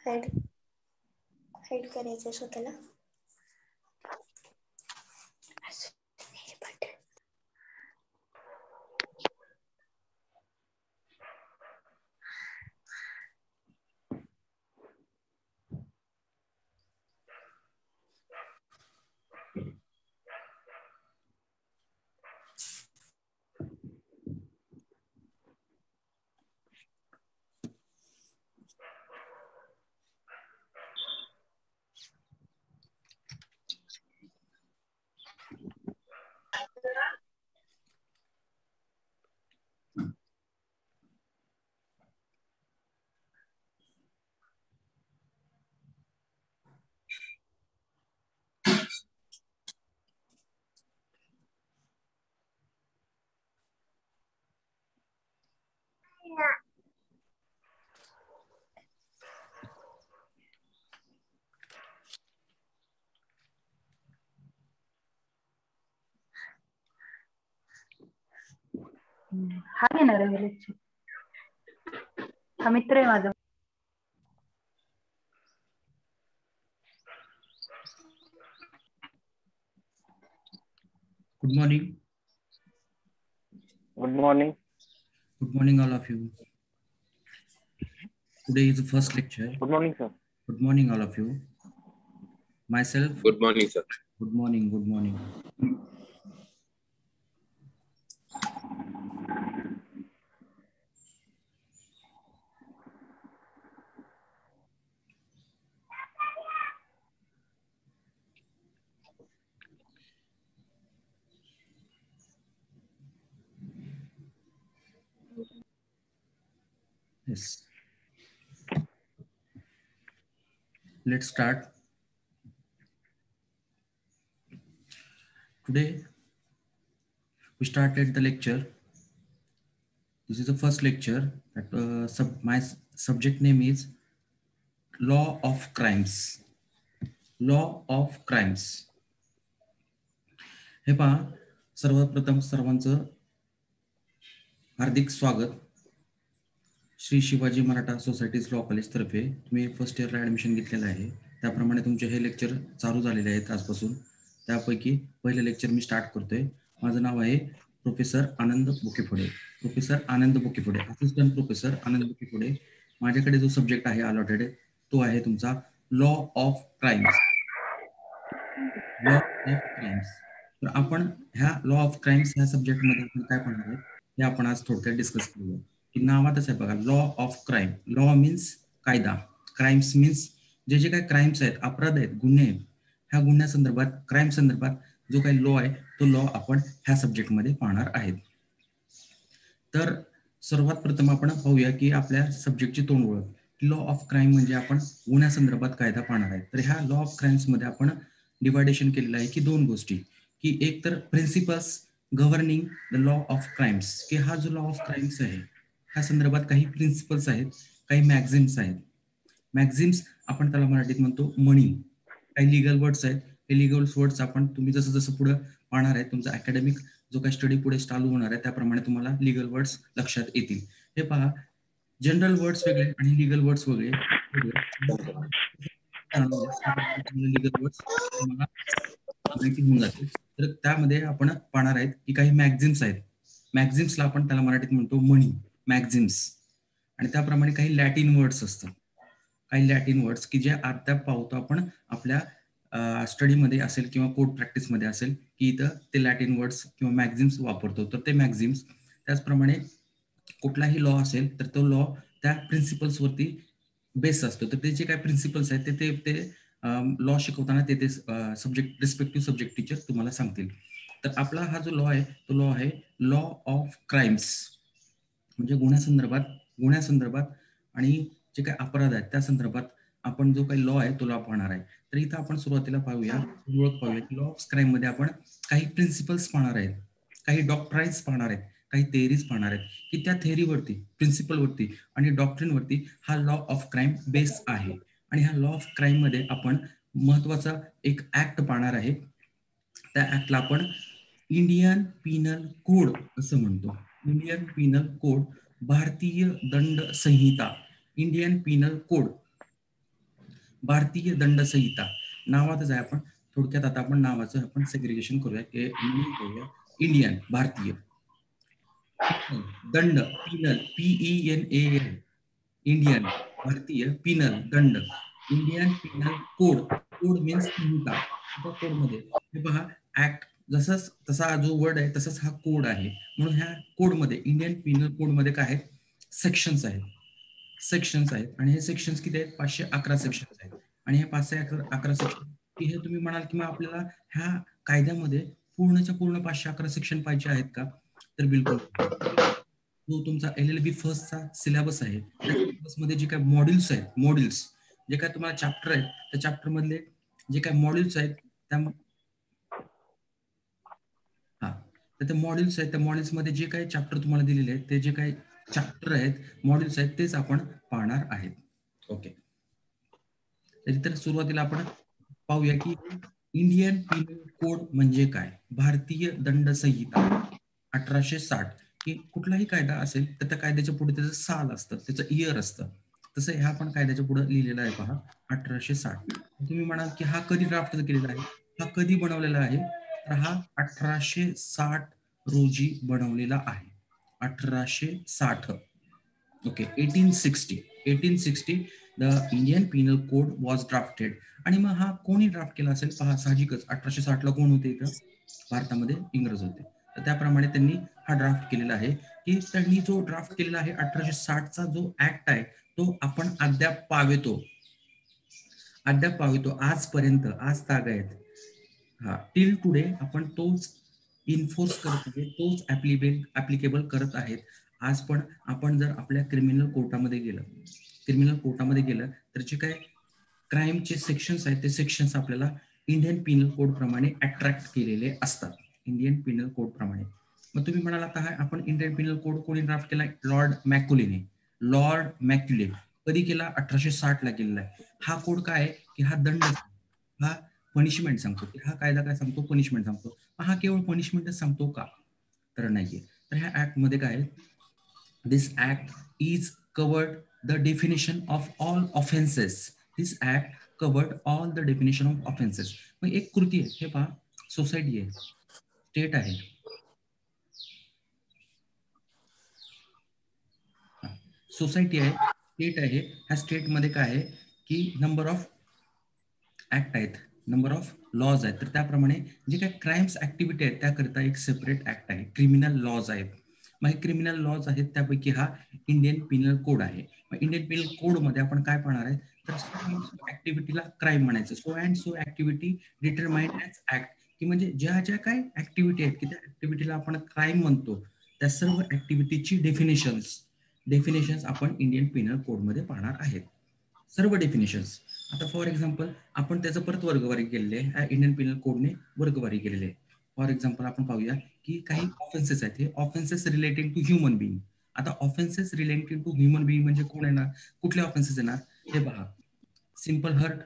Hide करायचं स्वतःला. हा घेणार आहे लेक्चर. हा मित्र आहे माझा. Good morning. Good morning. Good morning, all of you. Today is the first lecture. Good morning, sir. Good morning, all of you. Myself. Good morning, sir. Good morning. Good morning. Yes. Let's start. Today we started the lecture. This is the first lecture. My subject name is Law of Crimes. Law of Crimes. हे पहा, सर्वप्रथम सर्वांचं हार्दिक स्वागत. Shri Shivaji Maratha societies law college तर्फे तुम्ही first इयरला admission घेतलेलं आहे. त्याप्रमाणे तुमचे हे लेक्चर चालू झालेले आहेत आजपासून. त्यापैकी पहिले लेक्चर मी स्टार्ट करतोय. माझं नाव आहे प्रोफेसर आनंद बुकेफोडे. प्रोफेसर आनंद बुकेफोडे, असिस्टंट प्रोफेसर आनंद बुकेफोडे. माझ्याकडे जो सब्जेक्ट आहे अलॉटेड तो आहे तुमचा law of crimes. Law of crimes. तर आपण ह्या लॉ ऑफ क्राइम्स ह्या सब्जेक्टमध्ये आपण काय पाहणार आहोत हे आपण आज थोडक्यात डिस्कस करूया. की नावातच आहे बघा, law of crime. Law means कायदा, क्राइम्स मीन्स जे जे काही क्राइम्स आहेत, अपराध आहेत, गुन्हे आहेत, ह्या गुन्ह्यासंदर्भात, क्राईम संदर्भात जो काही लॉ आहे तो लॉ आपण ह्या सब्जेक्टमध्ये पाहणार आहेत. तर सर्वात प्रथम आपण पाहूया की आपल्या सब्जेक्टची तोंड ओळख. लॉ ऑफ क्राईम म्हणजे आपण गुन्ह्यासंदर्भात कायदा पाहणार आहे. तर ह्या लॉ ऑफ क्राईम्समध्ये आपण डिवायडेशन केलेलं आहे की दोन गोष्टी, की एक तर principles governing the law of crimes, की हा जो लॉ ऑफ क्राइम्स आहे ह्या संदर्भात काही प्रिन्सिपल्स आहेत, काही मॅक्झिम्स आहेत. मॅक्झिम्स आपण त्याला मराठीत म्हणतो म्हणी. काही लिगल वर्ड्स आहेत, हे लिगल वर्ड्स आपण तुम्ही जसं जसं पुढे पाहणार आहे, तुमचा अकॅडमिक जो काही स्टडी पुढे चालू होणार आहे त्याप्रमाणे तुम्हाला लिगल वर्ड्स लक्षात येतील. हे पहा, जनरल वर्ड्स वेगळे आणि लिगल वर्ड्स वेगळे. लिगल वर्ड्स तुम्हाला माहिती होऊन जाते. तर त्यामध्ये आपण पाहणार आहेत की काही मॅक्झिम्स आहेत. मॅक्झिम्सला आपण त्याला मराठीत म्हणतो म्हणी, मॅक्झिम्स. आणि त्याप्रमाणे काही लॅटिन वर्ड्स असतात, काही लॅटिन वर्ड्स की जे आता पाहतो आपण आपल्या स्टडीमध्ये असेल किंवा कोर्ट प्रॅक्टिसमध्ये असेल की इथं ते लॅटिन वर्ड्स किंवा मॅक्झिम्स वापरतो. तर ते मॅक्झिम्स, त्याचप्रमाणे कुठलाही लॉ असेल तर तो लॉ त्या प्रिन्सिपल्सवरती बेस असतो. तर ते जे काही प्रिन्सिपल्स आहेत ते ते लॉ शिकवताना ते सब्जेक्ट रिस्पेक्टिव्ह सब्जेक्ट टीचर तुम्हाला सांगतील. तर आपला हा जो लॉ आहे तो लॉ आहे लॉ ऑफ क्राइम्स, म्हणजे गुन्ह्यासंदर्भात आणि जे काही अपराध आहेत त्या संदर्भात आपण जो काही लॉ आहे तो लॉ पाहणार आहे. तर इथं आपण सुरुवातीला पाहूया, ओळख पाहूया की लॉ ऑफ क्राईम मध्ये आपण काही प्रिन्सिपल्स पाहणार आहेत, काही डॉक्ट्राईन्स पाहणार आहेत, काही थेअरीज पाहणार आहेत की त्या थेअरीवरती, प्रिन्सिपलवरती आणि डॉक्ट्रिनवरती हा लॉ ऑफ क्राईम बेस आहे. आणि ह्या लॉ ऑफ क्राईम मध्ये आपण महत्वाचा एक ऍक्ट पाहणार आहे. त्या ऍक्टला आपण इंडियन पिनल कोड असं म्हणतो. इंडियन पिनल कोड, भारतीय दंड संहिता, इंडियन पिनल कोड. भारतीय दंड संहिता नावातच आहे. आपण थोडक्यात आता आपण नावाचं आपण सेग्रिगेशन करूया. इंडियन भारतीय, दंड पिनल PENAL इंडियन भारतीय, पिनल दंड, Indian penal code, code means संहिता. त्या कोड मध्ये हे पहा ऍक्ट जसंच तसा जो वर्ड आहे तसंच हा कोड आहे. म्हणून ह्या कोड मध्ये इंडियन पिनल कोड मध्ये काय आहेत, सेक्शन्स आहेत आणि हे सेक्शन्स किती आहेत, 511 सेक्शन्स आहेत. आणि हे 511 सेक्शन हे तुम्ही म्हणाल की मग आपल्याला ह्या कायद्यामध्ये पूर्णच्या पूर्ण 511 सेक्शन पाहिजे आहेत का, तर बिलकुल. जो तुमचा LLB फर्स्टचा सिलेबस आहे त्या सिलेबसमध्ये जे काय मॉड्यूल्स आहेत, मॉड्यूल्स जे काय तुम्हाला चॅप्टर आहेत त्या चॅप्टर मधले जे काय मॉड्यूल्स आहेत त्या तर ते मॉड्यूल्स आहेत, त्या मॉड्यूल्स मध्ये जे काही चॅप्टर तुम्हाला दिलेले आहेत ते जे काही चॅप्टर आहेत, मॉड्यूल्स आहेत तेच आपण पाहणार आहेत. ओके, तर सुरुवातीला आपण पाहूया की इंडियन पिनल कोड म्हणजे काय. भारतीय दंड संहिता 1860 की कुठलाही कायदा असेल तर त्या कायद्याच्या पुढे त्याचं साल असतं, त्याचं इयर असतं. तसं ह्या पण कायद्याच्या पुढे लिहिलेलं आहे पहा 1860. तुम्ही म्हणाल की हा कधी ड्राफ्ट केलेला आहे, हा कधी बनवलेला आहे, तर हा 1860 रोजी बनवलेला आहे. 1860. Okay, 1860 the Indian penal code was drafted. आणि मग हा कोणी ड्राफ्ट केला असेल पहा, साहजिकच 1860 ला कोण होते इथं भारतामध्ये, इंग्रज होते. तर त्याप्रमाणे त्यांनी हा ड्राफ्ट केलेला आहे की त्यांनी जो ड्राफ्ट केलेला आहे 1860 चा जो ऍक्ट आहे तो आपण अद्याप पावेतो आजपर्यंत, आज तागायत. हा, टिल टुडे आपण तोच इन्फोर्स करत आहे, तोच ऍप्लिकेबल करत आहेत. आज पण आपण जर आपल्या क्रिमिनल कोर्टामध्ये गेलं तर जे काय क्राईमचे सेक्शन्स आहेत ते सेक्शन्स आपल्याला इंडियन पिनल कोड प्रमाणे अट्रॅक्ट केलेले असतात, इंडियन पिनल कोड प्रमाणे. मग तुम्ही म्हणाला आता आपण इंडियन पिनल कोड कोणी ड्राफ्ट केला, लॉर्ड मॅक्युले. कधी केला, 1860 ला केलेला आहे. हा कोड काय आहे की हा दंड, हा पनिशमेंट सांगतो, की हा कायदा काय सांगतो, पनिशमेंट सांगतो. हा केवळ पनिशमेंटच सांगतो का, तर नाहीये. तर ह्या ऍक्ट मध्ये काय, this act is covered the definition of all offences. This act covered all the definition of offences. मग एक कृती आहे, हे पहा, सोसायटी आहे, स्टेट आहे, सोसायटी आहे, स्टेट आहे. ह्या स्टेटमध्ये काय आहे की नंबर ऑफ ऍक्ट आहेत, नंबर ऑफ लॉज आहेत. तर त्याप्रमाणे जे काही क्राईम्स ऍक्टिव्हिटी आहेत त्याकरिता एक सेपरेट ऍक्ट आहे, क्रिमिनल लॉज आहेत. मग हे क्रिमिनल लॉज आहेत त्यापैकी हा इंडियन पिनल कोड आहे. मग इंडियन पिनल कोड मध्ये आपण काय पाहणार आहे, तर सो ऍक्टिव्हिटीला क्राईम म्हणायचं, so and so activity determined as act, की म्हणजे ज्या ज्या काय ऍक्टिव्हिटी आहेत की त्या ऍक्टिव्हिटीला आपण क्राईम म्हणतो त्या सर्व ऍक्टिव्हिटीची डेफिनेशन्स आपण इंडियन पिनल कोड मध्ये पाहणार आहेत, सर्व डेफिनेशन्स. आता फॉर एक्झाम्पल आपण त्याचं परत वर्गवारी केलेली आहे, इंडियन पिनल कोडने वर्गवारी केलेली आहे. फॉर एक्झाम्पल आपण पाहूया की काही ऑफेन्सेस आहेत, हे offences related to human being. आता offences related to human being म्हणजे कोण येणार, कुठले ऑफेन्सेस येणार, हे पहा, simple hurt,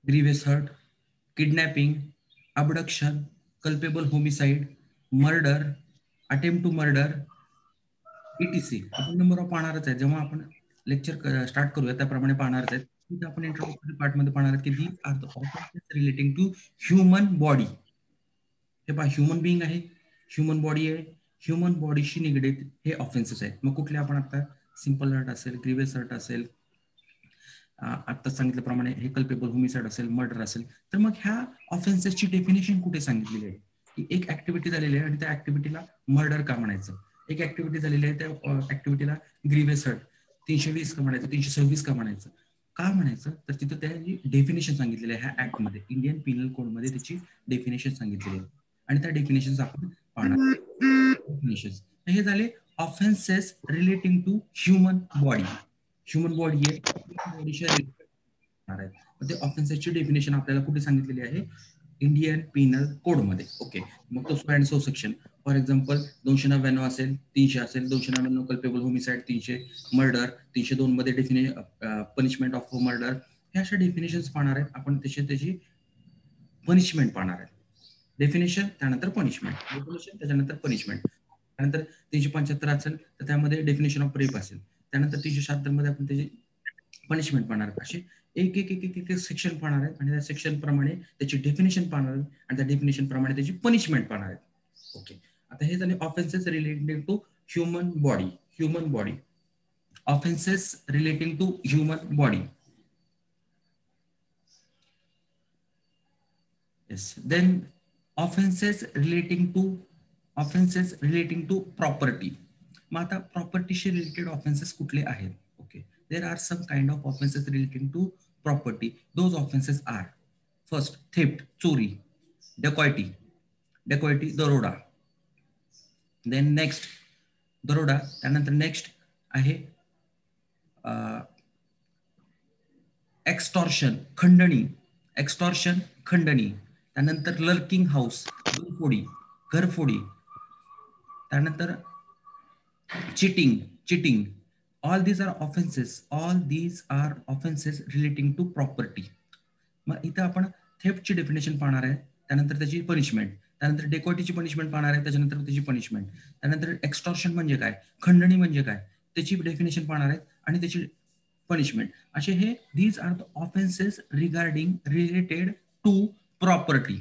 grievous hurt, kidnapping, abduction, culpable homicide, murder, attempt to murder, ETC. आपण नंबर ऑफ पाहणारच आहे, जेव्हा आपण लेक्चर स्टार्ट करूया त्याप्रमाणे पाहणारच आहेत. तिथे आपण इंट्रोडक्टरी पार्ट मध्ये पाहणार की these are the offences relating to human body. हे पहा, ह्युमन बिईंग आहे, ह्युमन बॉडी आहे, ह्युमन बॉडीशी निगडीत हे ऑफेन्सेस आहेत. मग कुठले आपण आता, सिंपल हर्ट असेल, ग्रीवियस हर्ट असेल, आता सांगितल्याप्रमाणे हे कल्पेबल होमिसाइड असेल, मर्डर असेल. तर मग ह्या ऑफेन्सेसची डेफिनेशन कुठे सांगितलेली आहे, की एक ऍक्टिव्हिटी झालेली आहे आणि त्या ऍक्टिव्हिटीला मर्डर का म्हणायचं, एक ऍक्टिव्हिटी झालेली आहे त्या ऍक्टिव्हिटीला ग्रीवियस हर्ट 320 का म्हणायचं, 326 का म्हणायचं, का म्हणायचं, तर तिथं त्याची डेफिनेशन सांगितलेली आहे ह्या ऍक्ट मध्ये, इंडियन पिनल कोड मध्ये त्याची डेफिनेशन सांगितलेली आहे आणि त्या डेफिनेशन्स आपण पाहणार. डेफिनेशन्स हे झाले offences relating to human body. Human body आहे, बॉडीच्या रिलेटेड आहेत. ते ऑफेन्सेसची डेफिनेशन आपल्याला कुठे सांगितलेली आहे, इंडियन पिनल कोड मध्ये. ओके, मग तो so and so section, for example 299 असेल, 300 असेल, 299 कल्पेबल होमिसाइड, 300 मर्डर, 302 मध्ये पनिशमेंट ऑफ मर्डर. ह्या अशा डेफिनेशन्स पाहणार आहेत आपण, त्याची पनिशमेंट पाहणार आहे. डेफिनेशन त्यानंतर पनिशमेंट, डेफिनेशन त्याच्यानंतर पनिशमेंट. त्यानंतर 375 असेल तर त्यामध्ये डेफिनेशन ऑफ रेप असेल, त्यानंतर 376 मध्ये आपण त्याची पनिशमेंट पाहणार. असे एक एक एक एक एक सेक्शन पाहणार आहेत आणि त्या सेक्शन प्रमाणे त्याची डेफिनेशन पाहणार आहेत आणि त्या डेफिनेशन प्रमाणे त्याची पनिशमेंट पाहणार आहेत. ओके, आता हे झाले offences related to human body. Offenses relating to human body. Yes. Then offenses relating to property. मग आता प्रॉपर्टीशी रिलेटेड ऑफेन्सेस कुठले आहेत? Okay, there are some kind of offences relating to property. Those offences are first theft, चोरी, dacoity, दरोडा. Then next दरोडा, त्यानंतर next आहे extortion, खंडणी, त्यानंतर लर्किंग हाऊस, घरफोडी, त्यानंतर cheating. All these are offences relating to property. मग इथं आपण थेफ्टची डेफिनेशन पाहणार आहे, त्यानंतर त्याची पनिशमेंट, त्यानंतर डेकॉइटीची पनिशमेंट पाहणार आहे, त्याच्यानंतर त्याची पनिशमेंट, त्यानंतर एक्स्टॉर्शन म्हणजे काय, खंडणी म्हणजे काय, त्याची डेफिनेशन पाहणार आहेत आणि त्याची पनिशमेंट. असे हे these are the offences related to property.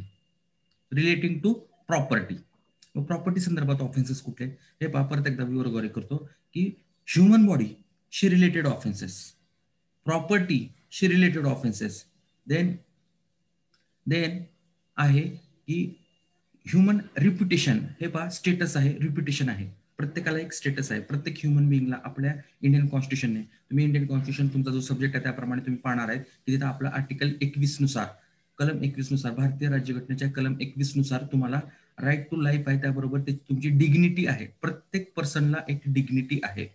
Property संदर्भात ऑफेन्सेस कुठले हे परत एकदा विवर्गवारी करतो की ह्युमन बॉडी शी रिलेटेड ऑफेन्सेस, प्रॉपर्टी शी रिलेटेड ऑफेन्सेस. देन आहे की ह्युमन रिप्युटेशन, हे स्टेटस आहे, रिप्युटेशन आहे. प्रत्येकाला एक स्टेटस आहे, प्रत्येक ह्युमन बिंगला. आपल्या इंडियन कॉन्स्टिट्यूशनने, तुम्ही इंडियन कॉन्स्टिट्यूशन तुमचा जो सब्जेक्ट आहे त्याप्रमाणे तुम्ही पाहणार आहेत की तिथं आपलं आर्टिकल 21 नुसार, कलम 21 नुसार, भारतीय राज्यघटनेच्या कलम 21 नुसार तुम्हाला राईट टू लाईफ आहे, त्याबरोबर तुमची डिग्निटी आहे. प्रत्येक पर्सनला एक डिग्निटी आहे.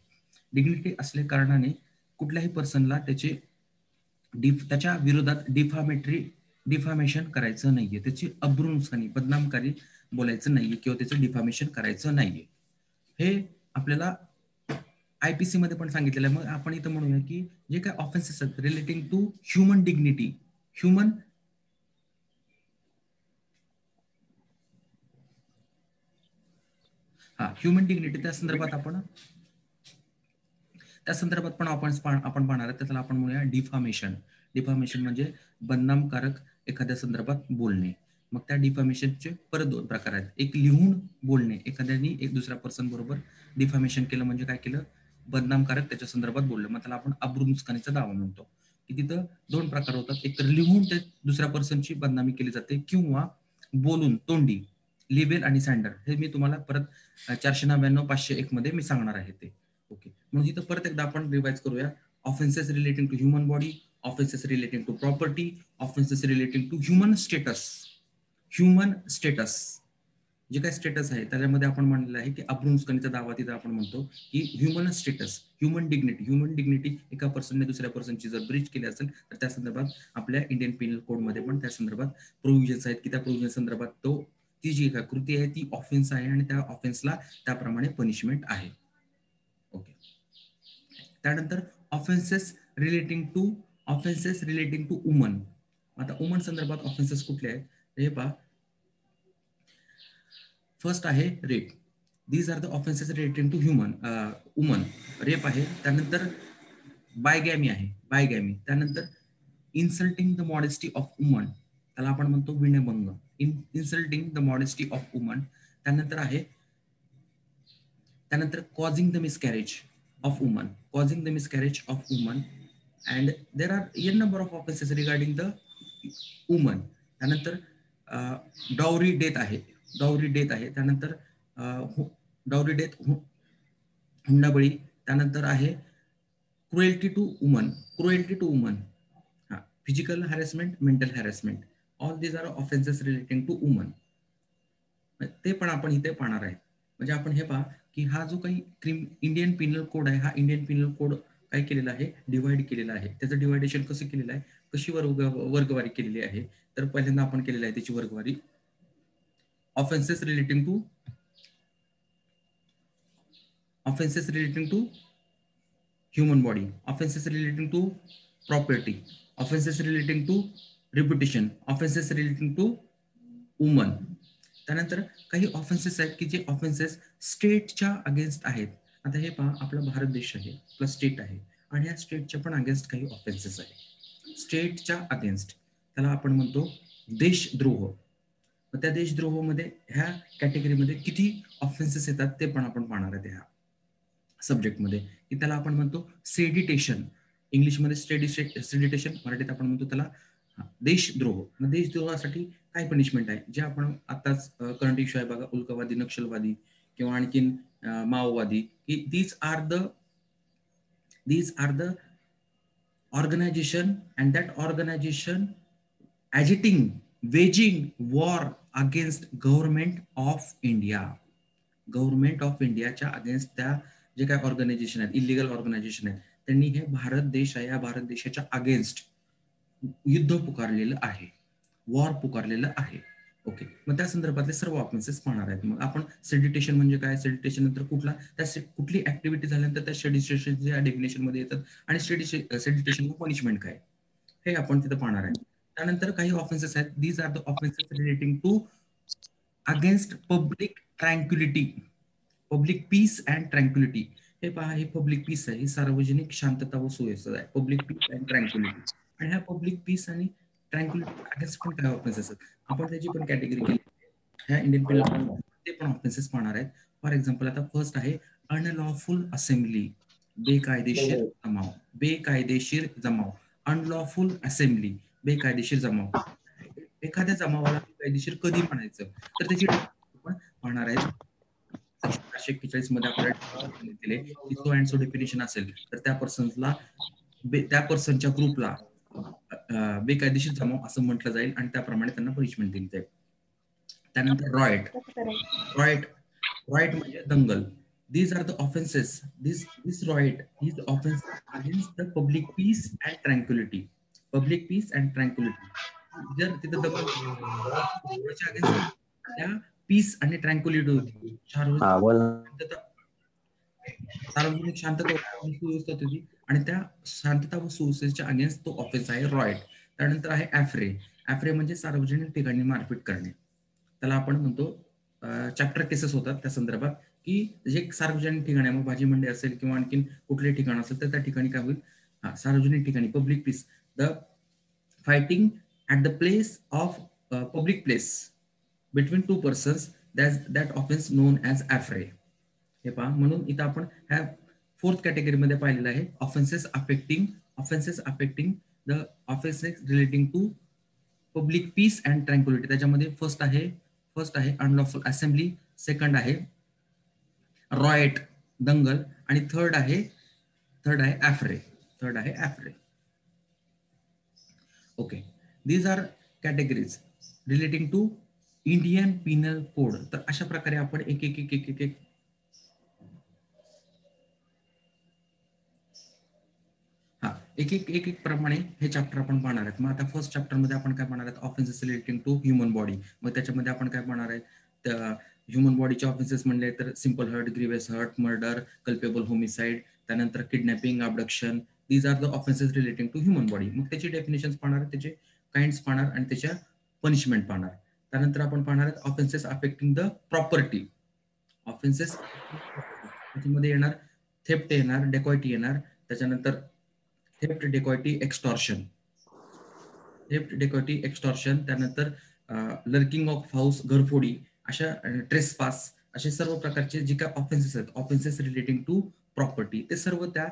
डिग्निटी असल्या कारणाने कुठल्याही पर्सनला त्याच्या विरोधात डिफामेशन करायचं नाहीये, त्याची अब्रूनुसानी, बदनामकारी बोलायचं नाहीये किंवा त्याचं डिफामेशन करायचं नाहीये. हे आपल्याला IPC मध्ये पण सांगितलेलं आहे. मग आपण इथं म्हणूया की जे काय ऑफेन्सेस आहेत relating to human dignity, human dignity, त्या संदर्भात पण आपण पाहणार आहे. त्याला आपण म्हणूया डिफामेशन म्हणजे बदनामकारक एखाद्या संदर्भात बोलणे. मग त्या डिफामेशनचे परत 2 प्रकार आहेत. एक लिहून बोलणे, एखाद्याने एक दुसऱ्या पर्सन बरोबर डिफामेशन केलं म्हणजे काय केलं, बदनामकारक त्याच्या संदर्भात बोललं. मग त्याला आपण अब्रूनुकसानीचा दावा म्हणतो. की तिथं 2 प्रकार होतात, एक तर लिहून त्या दुसऱ्या पर्सनची बदनामी केली जाते किंवा बोलून, तोंडी, लिबेल आणि सँडर. हे मी तुम्हाला परत 499, 501 मध्ये मी सांगणार आहे ते. ओके, म्हणून इथं परत एकदा आपण रिवाइज करूया. Offences relating to human body, offences relating to property, offences relating to human status. जे काय स्टेटस आहे त्याच्यामध्ये आपण म्हणलेलं आहे की अब्रूनुकसानीचा दावा तिथं आपण म्हणतो की ह्युमन स्टेटस, ह्युमन डिग्निटी एका पर्सनने दुसऱ्या पर्सनची जर ब्रीच केली असेल तर त्या संदर्भात आपल्या इंडियन पिनल कोडमध्ये पण त्या संदर्भात प्रोव्हिजन्स आहेत की त्या प्रोव्हिजन संदर्भात ती जी काय कृती आहे ती ऑफेन्स आहे आणि त्या ऑफेन्सला त्याप्रमाणे पनिशमेंट आहे. ओके, त्यानंतर ऑफेन्सेस रिलेटिंग टू वुमन. आता वुमन संदर्भात ऑफेन्सेस कुठले आहेत हे पहा. फर्स्ट आहे rape. These are the offences relating to woman. Rape आहे. त्यानंतर बायगॅमी आहे, त्यानंतर insulting the modesty of woman, त्याला आपण म्हणतो विनयभंग, insulting the modesty of woman. त्यानंतर causing the miscarriage of woman, and there are an number of offences regarding the woman. त्यानंतर डाउरी डेथ आहे. त्यानंतर डाउरी डेथ, हुंडाबळी. त्यानंतर आहे cruelty to woman, physical harassment, mental harassment. All these are offences relating to woman. ते पण आपण इथे पाहणार आहे. म्हणजे आपण हे पहा की हा जो काही इंडियन पिनल कोड आहे, हा इंडियन पिनल कोड काय केलेला आहे, डिवाइड केलेला आहे. त्याचं डिवायडेशन कसं केलेलं आहे, कशी वर्गवारी केलेली आहे, तर पहिल्यांदा आपण केलेलं आहे त्याची वर्गवारी. Offences relating to human body, offences relating to property, offences relating to reputation, offences relating to woman. त्यानंतर काही ऑफेन्सेस आहेत की जे ऑफेन्सेस स्टेटच्या अगेन्स्ट आहेत. आता हे पहा, आपला भारत देश आहे प्लस स्टेट आहे आणि या स्टेटच्या पण अगेन्स्ट काही ऑफेन्सेस आहेत. स्टेटच्या अगेन्स्ट, त्याला आपण म्हणतो देशद्रोह. त्या देशद्रोहामध्ये ह्या कॅटेगरीमध्ये किती ऑफेन्सेस येतात ते पण आपण पाहणार आहेत ह्या सब्जेक्टमध्ये, की त्याला आपण म्हणतो सेडिटेशन, इंग्लिशमध्ये सेडिटेशन, मराठीत आपण म्हणतो त्याला देशद्रोह. मग देशद्रोहासाठी काय पनिशमेंट आहे, जे आपण आताच करंट इश्यू आहे बघा, उल्कावादी, नक्षलवादी किंवा आणखीन माओवादी, की these are the organization and that organization agiting, waging war against government of India. Government of इंडियाच्या अगेन्स्ट त्या जे काय ऑर्गनायझेशन आहेत, इलिगल ऑर्गनायझेशन आहेत, त्यांनी हे भारत देश आहे, या भारत देशाच्या अगेन्स्ट युद्ध पुकारलेलं आहे, वॉर पुकारलेलं आहे. ओके, मग त्या संदर्भातले सर्व ऑफेन्सेस पाहणार आहेत. मग आपण सेडिटेशन म्हणजे काय, सेडिटेशन नंतर कुठली ऍक्टिव्हिटी झाल्यानंतर त्या सेडिटेशनच्या डेफिनेशन मध्ये येतात, आणि सेडिटेशन पनिशमेंट काय हे आपण तिथं पाहणार आहे. त्यानंतर काही ऑफेन्सेस आहेत, these are the offences relating to against public tranquillity, public peace and tranquillity. हे पहा, हे पब्लिक पीस आहे, ही सार्वजनिक शांतता व सुव्यवस्था आहे, पब्लिक पीस अँड ट्रँक्युलिटी. आणि ह्या पब्लिक पीस आणि ट्रँक्युलिटी अगेन्स्ट पण काय ऑफेन्सेस आहेत, आपण त्याची पण कॅटेगरी केली ह्या इंडियन पिनल, ते पण ऑफेन्सेस पाहणार आहेत. फॉर एक्झाम्पल, आता फर्स्ट आहे अनलॉफुल असेंब्ली, बेकायदेशीर जमाव, बेकायदेशीर जमाव, अनलॉफुल असेंब्ली, बेकायदेशीर जमाव. एखाद्या जमावाला बेकायदेशीर कधी म्हणायचं, तर त्याची आपण पाहणार आहेत. 441 मध्ये आपल्याला दिले की सो अँड सो डेफिनेशन असेल तर त्या पर्सनला, त्या पर्सनच्या ग्रुपला बेकायदेशीर जमाव असं म्हटलं जाईल, आणि त्याप्रमाणे त्यांना पनिशमेंट दिली जाईल. त्यानंतर रॉयट म्हणजे दंगल. These are the offenses. This riot is offense against the public peace and tranquility. Public peace and tranquility. जर तिथं दंगल त्या पीस आणि ट्रँक्युलिटी होती, सार्वजनिक शांतता सुव्यवस्था होती, आणि त्या शांतता व सुव्यवस्थेच्या अगेन्स्ट तो ऑफेन्स आहे रॉयट. त्यानंतर आहे ऍफ्रे. ऍफ्रे म्हणजे सार्वजनिक ठिकाणी मारपीट करणे, त्याला आपण म्हणतो चॅप्टर केसेस होतात त्या संदर्भात, की जे सार्वजनिक ठिकाणी, मग भाजी मंडी असेल किंवा आणखीन कुठले ठिकाण असेल तर त्या ठिकाणी काय होईल, सार्वजनिक ठिकाणी public peace, the fighting at the place of public place between two persons, that offence known as affray. हे पहा, म्हणून इथं आपण ह्या फोर्थ कॅटेगरीमध्ये पाहिलेलं आहे, offences affecting the offences relating to public peace and tranquillity. त्याच्यामध्ये फर्स्ट आहे अनलॉफुल असेंब्ली, सेकंड आहे रॉयट दंगल, आणि थर्ड आहे affray. Okay, these are categories relating to Indian penal code. तर अशा प्रकारे आपण एक एक प्रमाणे हे चॅप्टर आपण पाहणार आहेत. मग आता फर्स्ट चॅप्टर मध्ये आपण काय पाहणार आहेत, offences relating to human body. मग त्याच्यामध्ये आपण काय पाहणार आहेत, ह्युमन बॉडीचे ऑफेन्सेस म्हणले तर simple hurt, grievous hurt, murder, culpable homicide, त्यानंतर kidnapping, abduction. These are the offences relating to human body. मग त्याची डेफिनेशन पाहणार, त्याचे काइंड्स पाहणार, आणि त्याच्या पनिशमेंट पाहणार. त्यानंतर आपण पाहणार आहेत offences affecting the property. Offences त्याच्यामध्ये येणार थेफ्ट येणार, डेकॉइटी येणार, त्याच्यानंतर थेफ्ट, डेकॉइटी, एक्स्टॉर्शन, त्यानंतर लर्किंग ऑफ हाऊस, घरफोडी, अशा ट्रेसपास, असे सर्व प्रकारचे जे काय ऑफेन्सेस आहेत, ऑफेन्सेस रिलेटिंग टू प्रॉपर्टी, ते सर्व त्या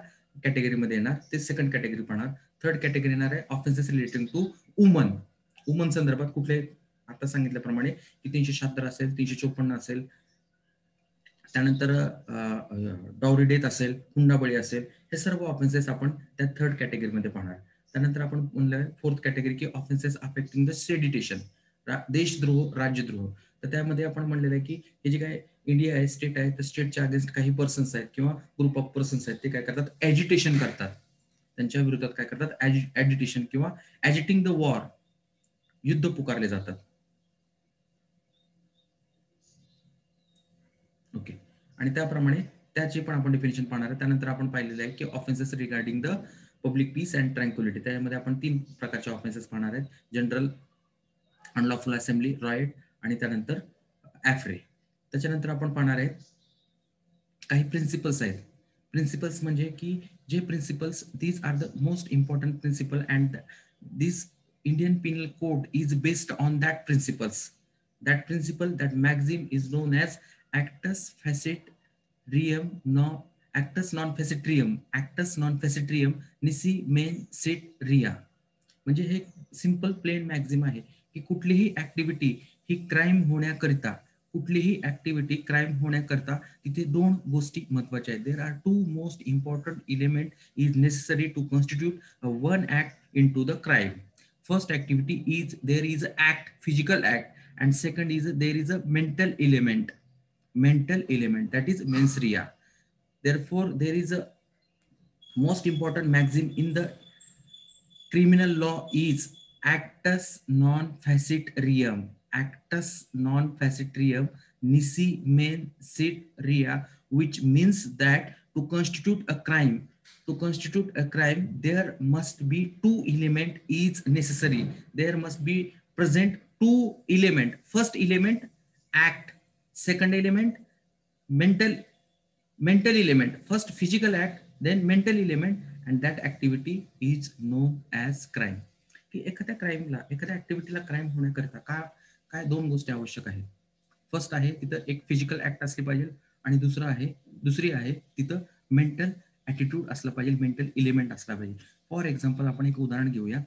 कॅटेगरीमध्ये येणार. ते सेकंड कॅटेगरी पाहणार. थर्ड कॅटेगरी येणार आहे ऑफेन्सेस रिलेटिंग टू वुमन संदर्भात कुठले, आता सांगितल्याप्रमाणे की 376 असेल, 354 असेल, त्यानंतर डॉवरी डेथ असेल, हुंडाबळी असेल, हे सर्व ऑफेन्सेस आपण त्या थर्ड कॅटेगरीमध्ये पाहणार. त्यानंतर आपण म्हणलं फोर्थ कॅटेगरी की ऑफेन्सेस अफेक्टिंग द सेडिटेशन, देशद्रोह, राज्यद्रोह. तर त्यामध्ये आपण म्हणलेलं आहे की हे जे काय इंडिया आहे, स्टेट आहे, तर स्टेटच्या अगेन्स्ट काही पर्सन्स आहेत किंवा ग्रुप ऑफ पर्सन्स आहेत, ते काय करतात, ॲजिटेशन करतात, त्यांच्या विरोधात काय करतात, ॲजिटेशन किंवा ॲजिटिंग द वॉर, युद्ध पुकारले जातात. ओके, आणि त्याप्रमाणे त्याची पण आपण डेफिनेशन पाहणार आहे. त्यानंतर आपण पाहिलेलं आहे की offences regarding the public peace and tranquillity. त्यामध्ये आपण 3 प्रकारचे ऑफेन्सेस पाहणार आहेत, जनरल, अनलॉफुल असेंब्ली, रॉयट, आणि त्यानंतर ऍफ्रे. त्याच्यानंतर आपण पाहणार आहे काही प्रिन्सिपल्स आहेत. प्रिन्सिपल्स म्हणजे की जे principles, these are the most important principle and this Indian Penal Code is based on that principles. That principle, that maxim is known as actus facit reum no actus non facitrium nisi men sit rea. म्हणजे हे simple plain maxim आहे की कुठलीही activity ही crime होण्याकरिता, कुठलीही activity crime होण्याकरता तिथे दोन गोष्टी महत्वाच्या आहेत. There are two most important element is necessary to constitute one act into the crime. First activity is there is an act, physical act, and second is there is a mental element that is mens rea. Therefore, there is a most important maxim in the criminal law is actus non facit reum. Actus non facit reum nisi men sit rea, which means that to constitute a crime, there must be two element is necessary. There must be present two element. First element act, second element mental element. First physical act, then mental element, and that activity is known as crime. की एखाद्या क्राईमला, एखाद्या ऍक्टिव्हिटीला crime होण्याकरता काय दोन गोष्टी आवश्यक आहेत. First आहे तिथं एक फिजिकल ऍक्ट असली पाहिजे, आणि दुसरी आहे तिथं मेंटल ऍटिट्यूड असला पाहिजे, मेंटल इलिमेंट असला पाहिजे. फॉर एक्झाम्पल आपण एक उदाहरण घेऊया.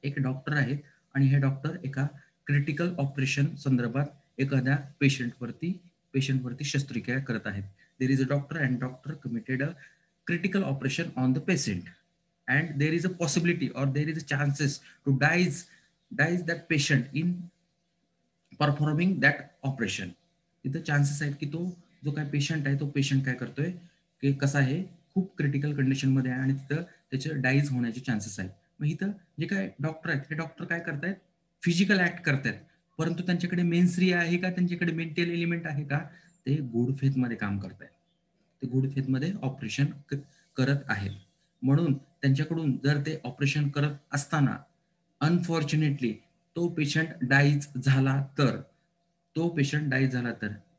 एक डॉक्टर आहेत आणि हे डॉक्टर एका क्रिटिकल ऑपरेशन संदर्भात एखाद्या पेशंटवरती शस्त्रक्रिया करत आहेत. देर is a doctor and doctor committed a critical operation on the patient, and there is a possibility or there is a chances to dies that patient in performing that operation. इथं chances आहेत की तो जो काय patient आहे तो patient काय करतोय की कसा आहे, खूप क्रिटिकल कंडिशन मध्ये आहे आणि तिथं त्याचे डाईज होण्याचे चान्सेस आहेत. मग इथं जे काय डॉक्टर आहेत हे डॉक्टर काय करतायत, फिजिकल ऍक्ट करतायत, परंतु त्यांच्याकडे मेन्स रिया आहे का, त्यांच्याकडे मेंटल एलिमेंट आहे का, ते गुड फेथ मध्ये काम करतायत, ते गुड फेथ मध्ये ऑपरेशन करत आहेत. म्हणून त्यांच्याकडून जर ते ऑपरेशन करत असताना अनफॉर्च्युनेटली तो पेशंट डाईज झाला तर,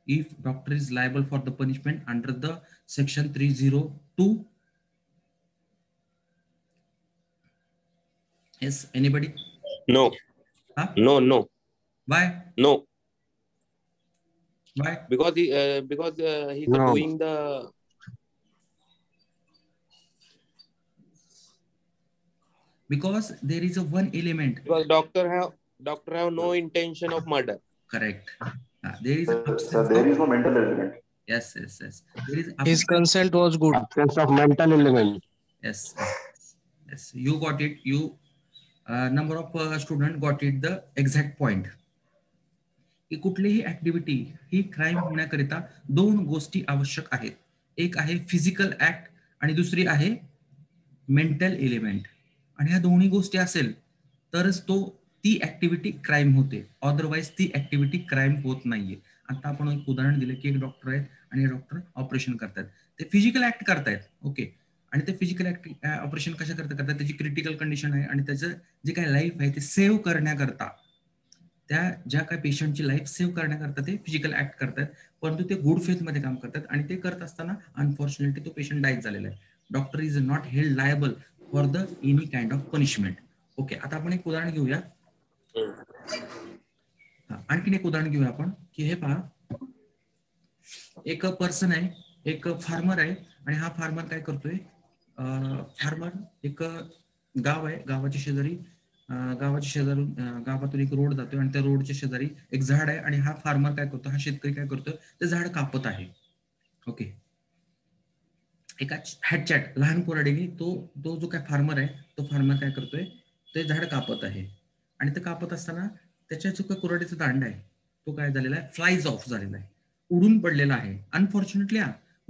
if doctor is liable for the punishment under the section 302. Yes, anybody? No. Huh? No. Why? No. Why? Because he's No. doing the. Because there is a one element. Because doctor have no intention of murder. Correct. There is there is no mental element. Yes. There is His consent was good. Absence of mental element. Yes. You got it. You number of student got it the exact point. की कुठलीही activity ही crime होण्याकरिता दोन गोष्टी आवश्यक आहेत. एक आहे physical act आणि दुसरी आहे मेंटल एलिमेंट. आणि ह्या दोन्ही गोष्टी असेल तरच ती ऍक्टिव्हिटी क्राईम होते, अदरवाईज ती ऍक्टिव्हिटी क्राईम होत नाहीये. आता आपण एक उदाहरण दिलं की एक डॉक्टर आहेत आणि हे डॉक्टर ऑपरेशन करतात, ते फिजिकल ऍक्ट करतायत. ओके, आणि ते फिजिकल ऍक्ट ऑपरेशन कशा करतात, त्याची क्रिटिकल कंडिशन आहे आणि त्याचं जे काही लाईफ आहे ते सेव्ह करण्याकरता, त्या ज्या काही पेशंटची लाईफ सेव्ह करण्याकरता ते फिजिकल ऍक्ट करतात, परंतु ते गुड फेथ मध्ये काम करतात आणि ते करत असताना अनफॉर्च्युनेटली तो पेशंट डाईज झालेला आहे. Doctor is not held liable for the any kind of punishment. Okay, आता आपण एक उदाहरण घेऊया. आणखीन एक उदाहरण घेऊया आपण की हे पहा, एक पर्सन आहे, एक फार्मर आहे आणि हा फार्मर काय करतोय, फार्मर एक गाव आहे, गावातून एक रोड जातोय आणि त्या रोडच्या शेजारी एक झाड आहे आणि हा फार्मर काय करतो, हा शेतकरी काय करतोय, ते झाड कापत आहे. ओके, एका हॅटचॅट लहान कोराडीने तो जो काय फार्मर आहे तो फार्मर काय करतोय, ते झाड कापत आहे आणि ते कापत असताना त्याच्या जो काय कोराडीचा दांडा आहे तो काय झालेला आहे, फ्लाईज ऑफ झालेला आहे, उडून पडलेला आहे. अनफॉर्च्युनेटली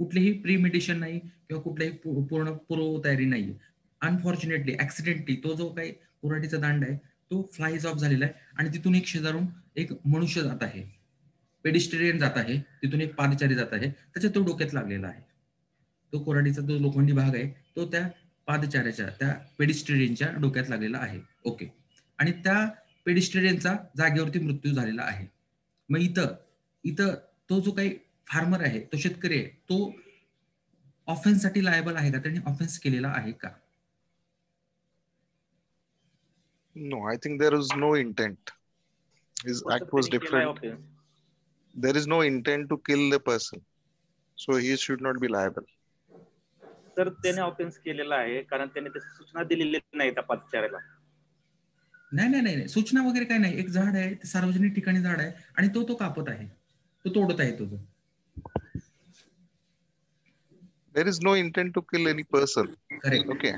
कुठलीही प्रीमेडिशन नाही किंवा कुठलीही पूर्व तयारी नाही. अनफॉर्च्युनेटली ऍक्सिडेंटली तो जो काही कोराडीचा दांडा आहे तो फ्लाईज ऑफ झालेला आहे आणि तिथून एक शेजारून एक मनुष्य जात आहे, पेडिस्ट्रियन जात आहे, तिथून एक पादचारी जात आहे, त्याच्या तो डोक्यात लागलेला आहे. तो कोराडीचा जो लोखंडी भाग आहे तो त्या पादचाऱ्याच्या, त्या पेडिस्ट्रियनच्या डोक्यात लागलेला आहे. ओके, आणि त्या पेडिस्ट्रियनचा जागेवरती मृत्यू झालेला आहे. मग इथं तो जो काही फार्मर आहे, तो शेतकरी आहे, तो ऑफेन्स साठी लायबल आहे का, त्यांनी ऑफेन्स केलेला आहे का? No, I think there is no intent. His act was different. There is no intent to kill the person, so he should not be liable. Sir त्याने ऑफेन्स केलेला आहे कारण त्याने तशी सूचना दिलेली नाही त्या पादचाऱ्याला. नाही नाही नाही सूचना वगैरे काय नाही. एक झाड आहे, ते सार्वजनिक ठिकाणी झाड आहे आणि तो कापत आहे, तो तोडत आहे तो. There is no intent to kill any person. Correct. Okay,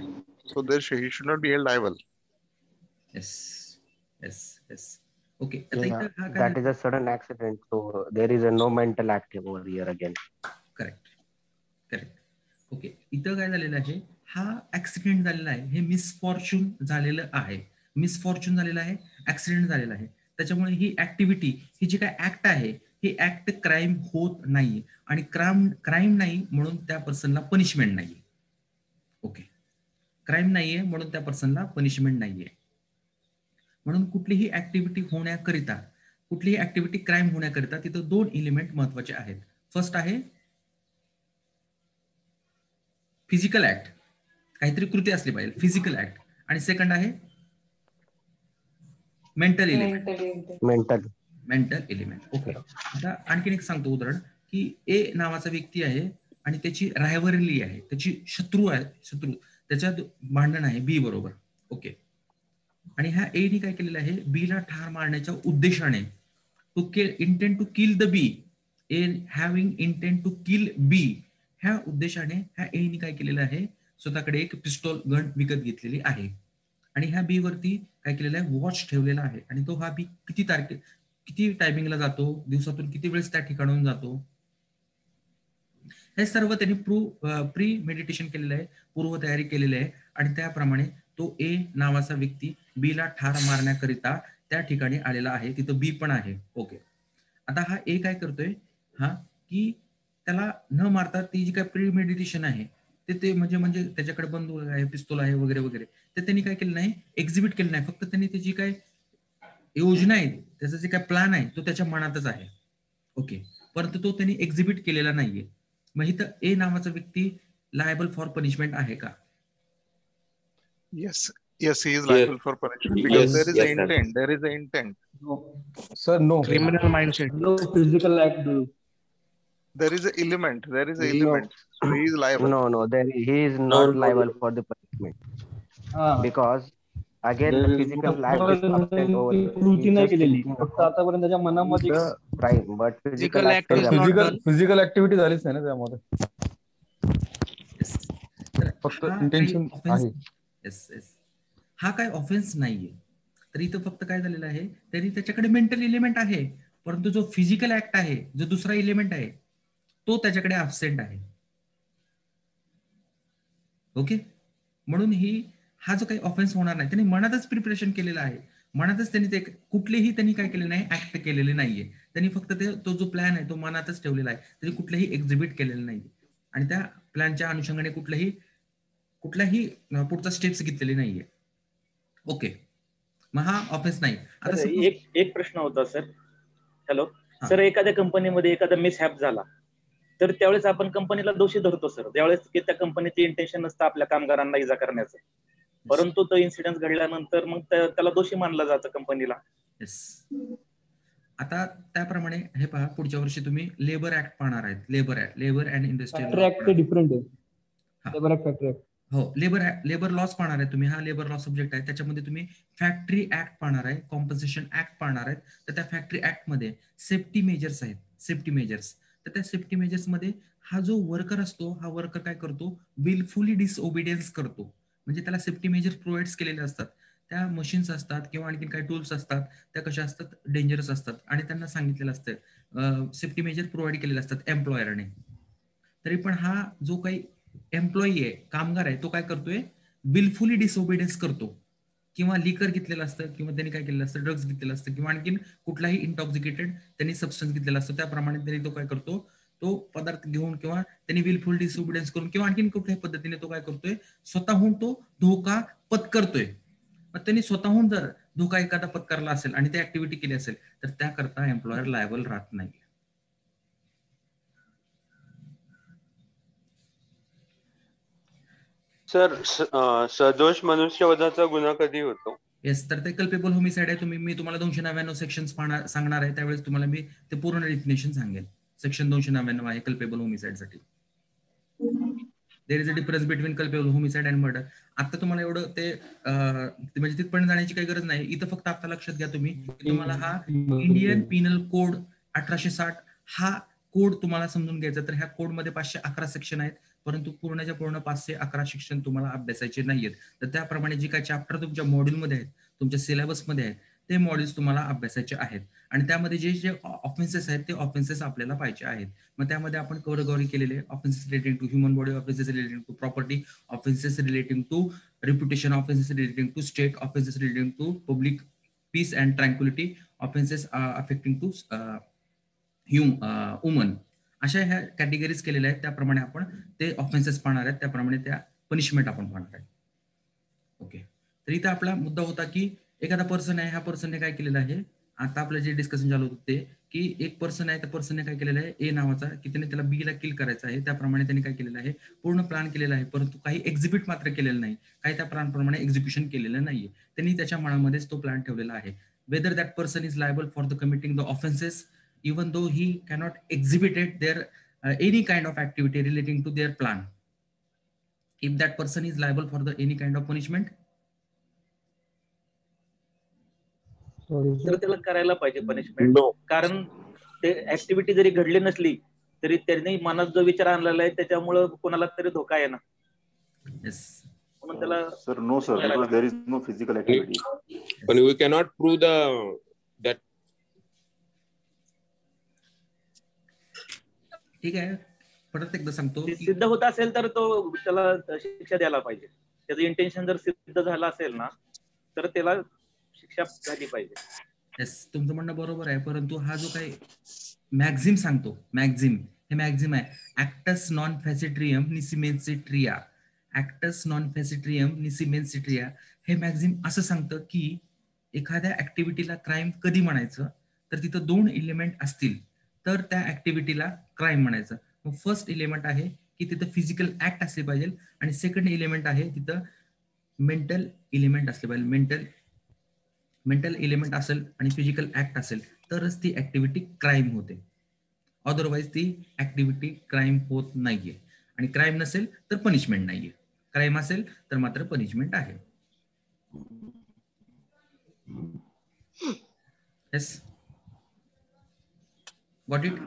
so he should not be held liable. Yes. Okay. Yeah, that is a sudden accident, so there is no mental act over here again. Correct. Okay, इथं काय झालेलं आहे, हा accident झालेला आहे, हे misfortune झालेलं आहे, ऍक्सिडेंट झालेला आहे. त्याच्यामुळे ही ऍक्टिव्हिटी, ही जी काय ऍक्ट आहे, ही ऍक्ट क्राईम होत नाहीये आणि क्राईम नाही म्हणून त्या पर्सनला पनिशमेंट नाहीये. ओके, क्राईम नाहीये म्हणून त्या पर्सनला पनिशमेंट नाहीये. म्हणून कुठलीही ऍक्टिव्हिटी क्राईम होण्याकरिता तिथं 2 एलिमेंट महत्वाचे आहेत. फर्स्ट आहे फिजिकल ऍक्ट, काहीतरी कृती असली पाहिजे, फिजिकल ऍक्ट. आणि सेकंड आहे मेंटल एलिमेंट. ओके, आता आणखीन एक सांगतो उदाहरण, की ए नावाचा व्यक्ती आहे आणि त्याची रायव्हरली आहे, त्याची शत्रू त्याच्यात भांडण आहे बी बरोबर. ओके, आणि ह्या ए नी काय केलेलं आहे, बी ला ठार मारण्याच्या उद्देशाने, intent to kill the B, A having intent to kill B, ह्या उद्देशाने ह्या ए नी काय केलेलं आहे, स्वतःकडे एक पिस्टॉल गन विकत घेतलेली आहे आणि ह्या बी वरती काय केलेलं आहे, वॉच ठेवलेला आहे. आणि तो हा बी किती टायमिंगला जातो, दिवसातून किती वेळेस त्या ठिकाणाहून जातो, हे सर्व त्यांनी प्री मेडिटेशन केलेलं आहे, पूर्वतयारी केलेली आहे. आणि त्याप्रमाणे तो ए नावाचा व्यक्ती बी ला ठार मारण्याकरिता त्या ठिकाणी आलेला आहे. तिथं बी पण आहे. ओके, आता हा ए काय करतोय, की त्याला न मारता ती जी काय प्री मेडिटेशन आहे ते म्हणजे त्याच्याकडे बंदूक आहे, पिस्तूल आहे वगैरे वगैरे, ते त्यांनी काय केलं नाही, एक्झिबिट केलं नाही. फक्त त्यांनी त्याची काय योजना आहे, त्याचा जे काय प्लॅन आहे, तो त्याच्या मनातच आहे. ओके, परंतु तो त्यांनी एक्झिबिट केलेला नाहीये. मग इथं ए नावाचा व्यक्ती लायबल फॉर पनिशमेंट आहे का? Yes, he is liable for punishment because there is an intent. No. Sir, no. Criminal mindset. No physical act. There is an element. So he is liable. No, he is not liable for the punishment. Because again the physical act is absent over here. कृती नाही केलेली, फक्त आतापर्यंत त्याच्या मनामध्ये crime, but physical act is physical activity झालीच नाही ना त्यामध्ये, फक्त इंटेन्शन आहे. हा काय ऑफेन्स नाहीये. तर इथं फक्त काय झालेलं आहे, तरी त्याच्याकडे मेंटल एलिमेंट आहे, परंतु जो फिजिकल ऍक्ट आहे, जो दुसरा एलिमेंट आहे, तो त्याच्याकडे अब्सेंट आहे. ओके, म्हणून हा जो काही ऑफेन्स होणार नाही, त्यांनी मनातच प्रिपरेशन केलेलं आहे, मनातच त्यांनी ते कुठलेही त्यांनी काय केले नाही, ऍक्ट केलेले नाहीये. त्यांनी फक्त तो जो प्लॅन आहे तो मनातच ठेवलेला आहे, त्यांनी कुठलेही एक्झिबिट केलेलं नाहीये आणि त्या प्लॅनच्या अनुषंगाने कुठलाही पुढचा स्टेप्स घेतलेले नाहीये. ओके, मग हा ऑफेन्स नाही. आता एक प्रश्न होता सर. हॅलो सर, एखाद्या कंपनीमध्ये एखादा मिसहॅप झाला तर त्यावेळेस आपण कंपनीला दोषी धरतो सर, त्यावेळेस की त्या कंपनीचे इंटेन्शन नसतं आपल्या कामगारांना इजा करण्याचं, परंतु तो इन्सिडेंट घडल्यानंतर मग त्याला दोषी मानलं जातं कंपनीला. आता त्याप्रमाणे हे पहा, पुढच्या वर्षी तुम्ही लेबर ऍक्ट पाहणार आहेत. लेबर अँड इंडस्ट्रियल डिफरंट आहे. लेबर ऍक्ट हो, लेबर लॉस पाहणार आहे तुम्ही. हा लेबर लॉ सब्जेक्ट आहे. त्याच्यामध्ये तुम्ही फॅक्टरी ऍक्ट पाहणार आहे, कॉम्पन्सेशन ऍक्ट पाहणार आहेत. तर त्या फॅक्टरी ऍक्ट मध्ये सेफ्टी मेजर्स आहेत, सेफ्टी मेजर्स. तर त्या सेफ्टी मेजर्स मध्ये हा जो वर्कर असतो, हा वर्कर काय करतो, विलफुली डिसओबिडियन्स करतो. म्हणजे त्याला सेफ्टी मेजर्स प्रोव्हाइड केलेले असतात. त्या मशीन्स असतात किंवा आणखी काही टूल्स असतात, त्या कशा असतात, डेंजरस असतात आणि त्यांना सांगितलेलं असतं, सेफ्टी मेजर प्रोव्हाइड केलेले असतात एम्प्लॉयरने. तरी पण हा जो काही एम्प्लॉई आहे, कामगार आहे, तो काय करतोय, विलफुली डिसओबिडियन्स करतो. किंवा लिकर घेतलेलं असतं, किंवा त्यांनी काय केलेलं असतं, ड्रग्ज घेतलेलं असतं, किंवा आणखीन कुठलाही इंटॉक्सिकेटेड त्यांनी सबस्टन्स घेतलेला असतो. त्याप्रमाणे त्यांनी तो काय करतो, तो पदार्थ घेऊन किंवा त्यांनी विलफुल डिसओबिडियन्स करून किंवा आणखीन कुठल्याही पद्धतीने तो काय करतोय, स्वतःहून तो धोका पत्करतोय. मग त्यांनी स्वतःहून जर धोका एखादा पत्करला असेल आणि ते ऍक्टिव्हिटी केली असेल तर त्याकरता एम्प्लॉयर लायबल राहत नाही. सर, सदोष मनुष्यवधाचा गुन्हा कधी होतो? येस, तर ते कल्पेबल होमिसाइड आहे. मी तुम्हाला 299 सेक्शन सांगणार आहे, त्यावेळेस तुम्हाला मी ते पूर्ण डेफिनेशन सांगेन. सेक्शन 299 आहे कल्पेबल होमिसाइड साठी. There is a difference between culpable homicide and murder. आता तुम्हाला एवढं ते म्हणजे तिथपर्यंत जाण्याची काही गरज नाही. इथं फक्त आता लक्षात घ्या तुम्ही, तुम्हाला हा इंडियन पिनल कोड 1860 हा कोड तुम्हाला समजून घ्यायचा. तर ह्या कोड मध्ये 511 सेक्शन आहेत, परंतु पूर्णच्या पूर्ण 511 सेक्शन तुम्हाला अभ्यासायचे नाहीयेत. तर त्याप्रमाणे जे काही चॅप्टर तुमच्या मॉड्यूलमध्ये आहेत, तुमच्या सिलेबसमध्ये आहेत, ते मॉड्यूल्स तुम्हाला अभ्यासायचे आहेत. आणि त्यामध्ये जे जे ऑफेन्सेस आहेत ते ऑफेन्सेस आपल्याला पाहिजे आहेत. मग त्यामध्ये आपण कव्हर केलेले offences relating to human body, offences relating to property, offences relating to reputation, offenses relating to state, offenses relating to public peace and tranquility, offenses affecting to women. अशा ह्या कॅटेगरीज केलेल्या आहेत. त्याप्रमाणे आपण ते ऑफेन्सेस पाहणार आहेत, त्याप्रमाणे त्या पनिशमेंट आपण पाहणार आहे. ओके, तर इथं आपला मुद्दा होता की एखादा पर्सन आहे, ह्या पर्सनने काय केलेलं आहे, आता आपलं जे डिस्कशन चालू होतं ते की एक पर्सन आहे, त्या पर्सनने काय केलेलं आहे, ए नावाचा, की त्याने त्याला बी ला किल करायचं आहे. त्याप्रमाणे त्यांनी काय केलेलं आहे, पूर्ण प्लॅन केलेला आहे, परंतु काही एक्झिक्यूट मात्र केलेलं नाही, काही त्या प्लॅनप्रमाणे एक्झिक्युशन केलेलं नाहीये. त्यांनी त्याच्या मनामध्येच तो प्लॅन ठेवलेला आहे. Whether that person is liable for the committing the offences even though he cannot exhibited there any kind of activity relating to their plan. If that person is liable for the any kind of punishment, तर त्याला करायला पाहिजे punishment. कारण ते activity जरी घडली नसली तरी त्यांनी मनात जो विचार आणलेला आहे त्याच्यामुळे कोणाला तरी धोका आहे ना. म्हणून त्याला sir no sir, because there is no physical activity. पण वी कॅनॉट प्रूव्ह दॅट. ठीक आहे, परत एकदा सांगतो, सिद्ध होत असेल तर तो त्याला शिक्षा द्यायला पाहिजे. त्याचं इंटेन्शन जर सिद्ध झालं असेल ना तर त्याला शिक्षा झाली पाहिजे. येस, तुमचं म्हणणं बरोबर आहे, परंतु हा जो काही मॅक्झिम सांगतो, मॅक्झिम हे मॅक्झिम आहे ऍक्टस नॉन फॅसिट्रियम निसिमेन्सिट्रिया. ऍक्टस नॉन फॅसिट्रियम निसिमेन्सिट्रिया हे मॅक्झिम असं सांगतं की एखाद्या ऍक्टिव्हिटीला क्राईम कधी म्हणायचं, तर तिथं 2 एलिमेंट असतील तर त्या ऍक्टिव्हिटीला क्राईम म्हणायचं. मग फर्स्ट एलिमेंट आहे की तिथं फिजिकल ऍक्ट असले पाहिजे, आणि सेकंड एलिमेंट आहे तिथं मेंटल एलिमेंट असले पाहिजे. मेंटल एलिमेंट असेल आणि फिजिकल ऍक्ट असेल तरच ती ऍक्टिव्हिटी क्राईम होते, अदरवाईज ती ऍक्टिव्हिटी क्राईम होत नाहीये. आणि क्राईम नसेल तर पनिशमेंट नाहीये, क्राईम असेल तर मात्र पनिशमेंट आहे. Yes, got it?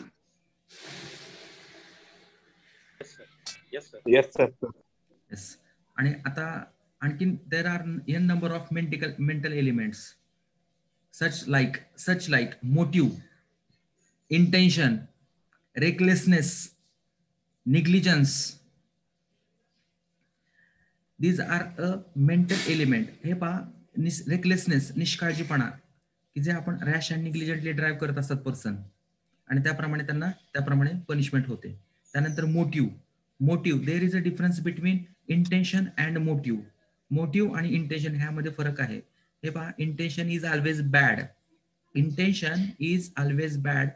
Yes sir. Yes. आणि आता आणखीन there are an number of mental elements such like motive, intention, recklessness, negligence. These are a mental element. हे पहा, रेकलेसनेस, निष्काळजीपणा, की जे आपण रॅश अँड निग्लिजंटली ड्राईव्ह करत असतात पर्सन, आणि त्याप्रमाणे त्यांना त्याप्रमाणे पनिशमेंट होते. त्यानंतर motive, there is a difference between intention and motive. Motive आणि इंटेन्शन ह्यामध्ये फरक आहे. हे पहा, intention is always bad, intention is always bad,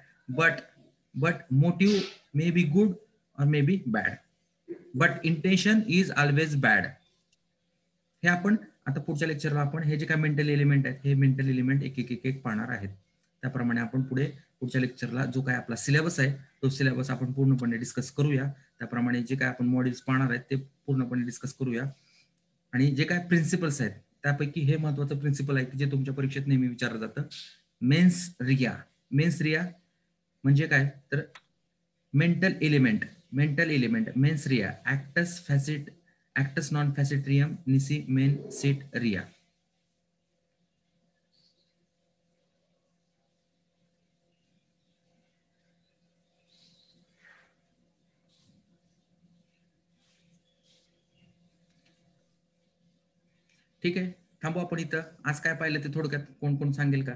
but motive may be good और may be bad, but intention is always bad. हे आपण आता पुढच्या लेक्चरला आपण हे जे काय मेंटल एलिमेंट आहेत, हे मेंटल एलिमेंट एक पाहणार आहेत. त्याप्रमाणे आपण पुढच्या लेक्चरला जो काय आपला सिलेबस आहे तो सिलेबस आपण पूर्णपणे डिस्कस करूया. त्याप्रमाणे जे काय आपण मॉड्यूल्स पाहणार आहेत ते पूर्णपणे डिस्कस करूया. आणि जे काय प्रिन्सिपल्स आहेत त्यापैकी हे महत्वाचं प्रिन्सिपल आहे की जे तुमच्या परीक्षेत नेहमी विचारलं जातं, मेन्स रिया. मेन्स रिया म्हणजे काय, तर mental element mens rea actus non facit reum nisi mens sit rea. ठीक आहे, थांबू आपण इथं. आज काय पाहिलं ते थोडक्यात कोण कोण सांगेल का?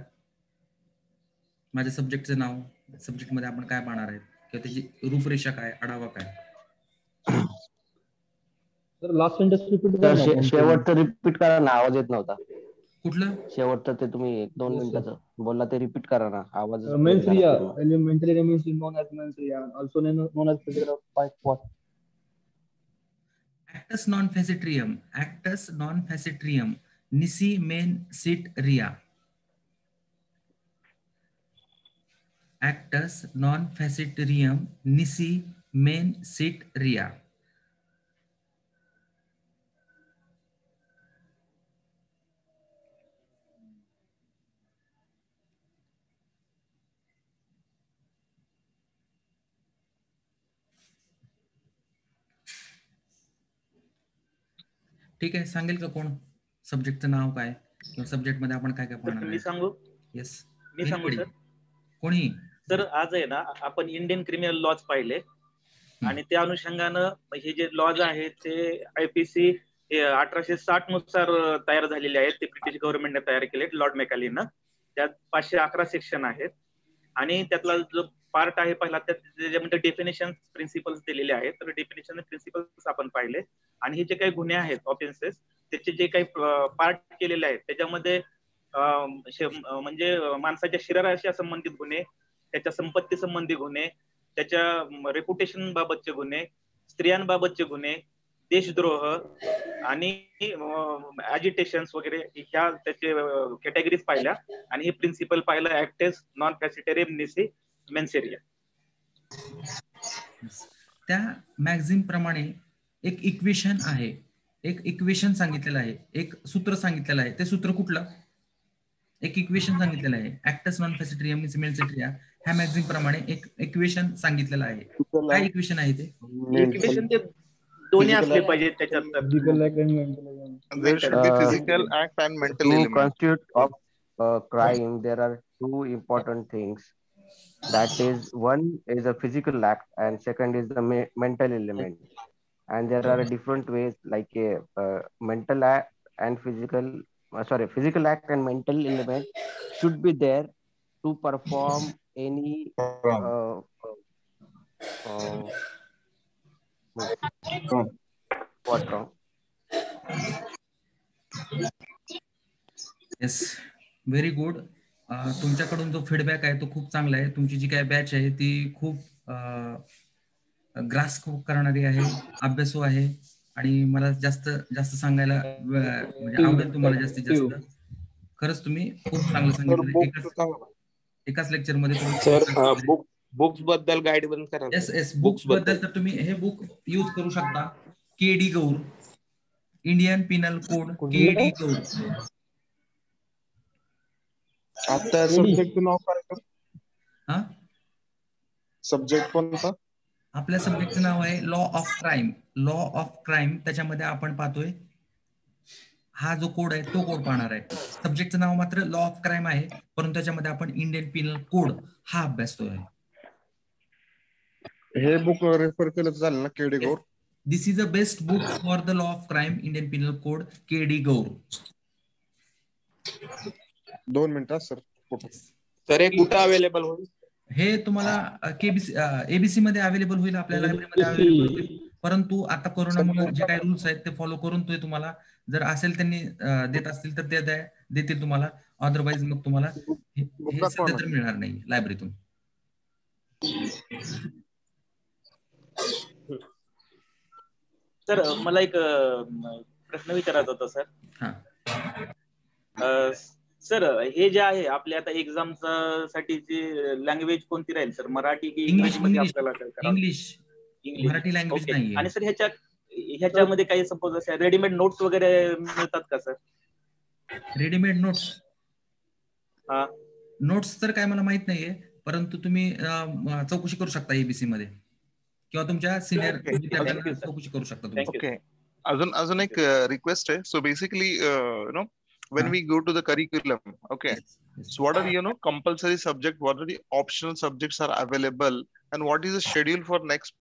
माझ्या सब्जेक्टचं नाव, सब्जेक्ट मध्ये आपण काय पाहणार आहेत, किंवा त्याची रूपरेषा काय, आढावा काय? लास्ट सेंटेन्स रिपीट करा. शेवटचं रिपीट करा ना, आवाज येत नव्हता. कुठलं शेवटचं ते तुम्ही 2 मिनिटाचं बोलला ते रिपीट करा ना, आवाज. Mens rea, mental elements known as mens rea, also known as physical fight. Actus non facit reum Nisi men sit ria. Actus non facit reum nisi men sit ria. ठीक आहे, सांगेल का कोण सब्जेक्टचं नाव काय किंवा सब्जेक्ट मध्ये आपण काय काय पाहणार मी आहे? सांगू येस, मी सांगू सर. कोणी? सर आज आहे ना आपण इंडियन क्रिमिनल लॉज पाहिले आणि त्या अनुषंगानं हे जे लॉज आहेत ते IPC 1860 नुसार तयार झालेले आहेत. ते ब्रिटिश गव्हर्नमेंटने तयार केले लॉर्ड मेकॅलीनं. त्यात 511 सेक्शन आहेत आणि त्यातला जो पार्ट आहे पहिला त्याच्यामध्ये डेफिनेशन प्रिन्सिपल्स दिलेले आहेत. तर डेफिनेशन प्रिन्सिपल्स आपण पाहिले आणि हे जे काही गुन्हे आहेत ऑफेन्सेस त्याचे जे काही पार्ट केलेले आहेत त्याच्यामध्ये म्हणजे माणसाच्या शरीराशी संबंधित गुन्हे, त्याच्या संपत्ती संबंधी गुन्हे, त्याच्या रेप्युटेशन बाबतचे गुन्हे, स्त्रियांबाबतचे गुन्हे, देशद्रोह आणि अजिटेशन्स वगैरे ह्या त्याचे कॅटेगरीज पाहिल्या आणि हे प्रिन्सिपल पाहिलं ऍक्टेस नॉन फॅसिटेरियम निसी मेन्सेरिया. त्या मॅगझिन प्रमाणे एक इक्वेशन आहे, एक इक्वेशन सांगितलेलं आहे, एक सूत्र सांगितलेलं आहे. ते सूत्र कुठलं? एक इक्वेशन सांगितलेलं आहे. ऍक्टस नॉन फॅसिटेरियम निसी मेन्सेरिया ह्या मॅगझिन प्रमाणे एक इक्वेशन सांगितलेलं आहे. काय इक्वेशन आहे ते? इक्वेशन ते दोन्ही असले पाहिजे त्याच्यात. There should be physical act and mental To element. constitute of crime, there are two important things. That is, one is a physical act, and second is the mental element. And there are different ways, like a mental act and physical. Physical act and mental element should be there to perform any. What wrong? Yes, very good. तुमच्याकडून जो feedback आहे तो खूप चांगला आहे. तुमची जी काय batch आहे ती खूप ग्रास्प करणारी आहे, अभ्यासू आहे आणि मला जास्त जास्त सांगायला म्हणजे आवडेल तुम्हाला जास्तीत जास्त. खरंच तुम्ही खूप चांगलं सांगितलं एकाच लेक्चर मध्ये. सर बुक्स बद्दल गाईड करा. येस, बुक्स बद्दल तर तुम्ही हे बुक यूज करू शकता. KD गौर, इंडियन पिनल कोड, KD गौर. आपल्या सब्जेक्टचं नाव काय? हा, सब्जेक्ट कोणता? आपल्या सब्जेक्टचं नाव आहे law of crime. Law of crime त्याच्यामध्ये आपण पाहतोय हा जो कोड आहे तो कोड पाहणार आहे. सब्जेक्टचं नाव मात्र लॉ ऑफ क्राईम आहे, परंतु त्याच्यामध्ये आपण इंडियन पिनल कोड हा अभ्यासतोय. हे बुक रेफर केलं तर चालेल ना? KD Gaur. This is a best book for the law of crime, Indian penal code, KD गौर. 2 मिनिटं सर. सर हे कुठं अवेलेबल होईल? हे तुम्हाला ABC मध्ये अवेलेबल होईल, आपल्या लायब्ररीमध्ये अवेलेबल होईल. परंतु आता कोरोनामुळे जे काही रूल्स आहेत ते फॉलो करून ते तुम्हाला जर असेल त्यांनी देत असतील तर ते देतील तुम्हाला. अदरवाईज मग तुम्हाला हे सध्या तर मिळणार नाही लायब्ररीतून. सर मला एक प्रश्न विचारायचा होता सर. हा सर, हे जे आहे आपल्या आता एक्झाम साठीची लँग्वेज कोणती राहील सर? मराठी की इंग्लिश? इंग्लिश. मराठी लँग्वेज नाही. आणि सर ह्याच्यामध्ये काही सपोज असे रेडीमेड नोट्स वगैरे मिळतात का सर? Readymade notes? हा, नोट्स तर काय मला माहित नाहीये, परंतु तुम्ही चौकशी करू शकता ABC मध्ये किंवा तुमच्या सिनियर विद्यार्थ्यांना चौकशी करू शकता तुम्ही. ओके, अजून एक रिक्वेस्ट आहे. So basically when we go to the curriculum, okay, so what are compulsory subject, what are the optional subjects are available, and what is the schedule for next